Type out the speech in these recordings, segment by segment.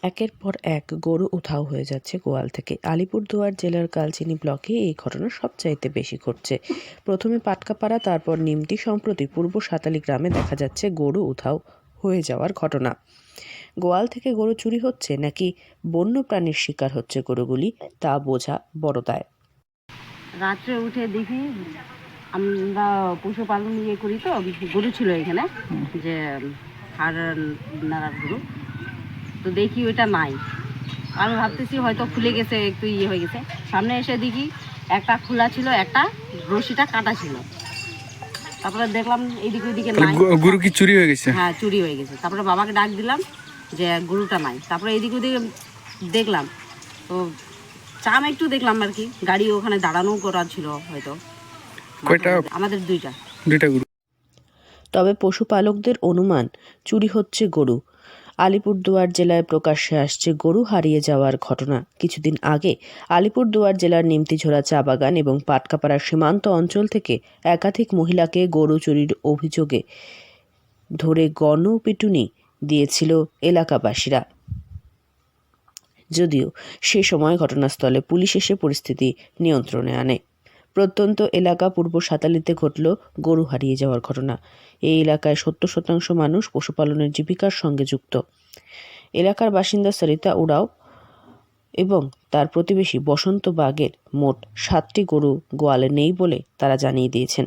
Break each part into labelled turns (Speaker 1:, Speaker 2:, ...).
Speaker 1: একের পর এক গরু উধাও হয়ে যাচ্ছে গোয়াল থেকে। আলিপুরদুয়ার জেলার কালচিনি ব্লকে এই ঘটনা সবচাইতে বেশি ঘটছে। প্রথমে পাটকাপাড়া, তারপর নিমতি, সম্প্রতি পূর্ব সাতালি গ্রামে দেখা যাচ্ছে গরু উধাও হয়ে যাওয়ার ঘটনা। গোয়াল থেকে গরু চুরি হচ্ছে নাকি বন্য প্রাণীর শিকার হচ্ছে গরুগুলি, তা বোঝা বড় দায়।
Speaker 2: রাত্রে উঠে দেখি, আমরা পশুপালন করি তো, গরু ছিল এখানে, যে হাড় নাড়ার গরু, তো দেখি ওইটা নাই। আমি ভাবতেছি হয়তো খুলে গেছে, একটু হয়ে গেছে। সামনে এসে দেখি একটা খোলা ছিল, একটা রশিটা কাটা ছিল। তারপরে দেখলাম এইদিকে ওইদিকে নাই।
Speaker 3: গরু কি চুরি হয়ে গেছে?
Speaker 2: হ্যাঁ, চুরি হয়ে গেছে। তারপরে বাবাকে ডাক দিলাম যে গরুটা নাই। তারপরে এইদিকে ওইদিকে দেখলাম, তো চাম একটু দেখলাম আর কি, গাড়ি ওখানে দাঁড়ানো করা ছিল হয়তো।
Speaker 3: কয়টা?
Speaker 2: আমাদের দুইটা
Speaker 3: গরু।
Speaker 1: তবে পশুপালকদের অনুমান চুরি হচ্ছে গরু। আলিপুরদুয়ার জেলায় প্রকাশ্যে আসছে গরু হারিয়ে যাওয়ার ঘটনা। কিছুদিন আগে আলিপুরদুয়ার জেলার নিমতিঝোড়া চা বাগান এবং পাটকাপাড়া সীমান্ত অঞ্চল থেকে একাধিক মহিলাকে গরু চুরির অভিযোগে ধরে গণপিটুনি দিয়েছিল এলাকাবাসীরা। যদিও সে সময় ঘটনাস্থলে পুলিশ এসে পরিস্থিতি নিয়ন্ত্রণে আনে। প্রত্যন্ত এলাকা পূর্ব সাতালিতে ঘটল গরু হারিয়ে যাওয়ার ঘটনা। এই এলাকায় 70% মানুষ পশুপালনের জীবিকার সঙ্গে যুক্ত। এলাকার বাসিন্দা সরিতা উরাও এবং তার প্রতিবেশী বসন্ত বাগের মোট 7টি গরু গোয়ালে নেই বলে তারা জানিয়ে দিয়েছেন।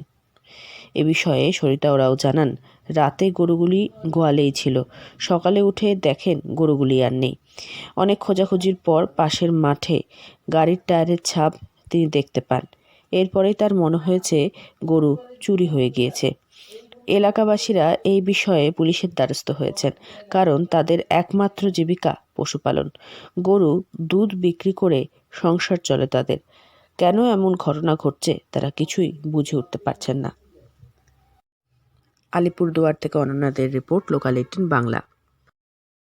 Speaker 1: এ বিষয়ে সরিতা ওরাও জানান, রাতে গরুগুলি গোয়ালেই ছিল। সকালে উঠে দেখেন গরুগুলি আর নেই। অনেক খোঁজাখুঁজির পর পাশের মাঠে গাড়ির টায়ারের ছাপ তিনি দেখতে পান। এরপরেই তার মনে হয়েছে গরু চুরি হয়ে গিয়েছে। এলাকাবাসীরা এই বিষয়ে পুলিশের দ্বারস্থ হয়েছেন, কারণ তাদের একমাত্র জীবিকা পশুপালন। গরু দুধ বিক্রি করে সংসার চলে তাদের। কেন এমন ঘটনা ঘটছে তারা কিছুই বুঝে উঠতে পারছেন না। আলিপুরদুয়ার থেকে অনন্যাদের রিপোর্ট, লোকাল 18 বাংলা।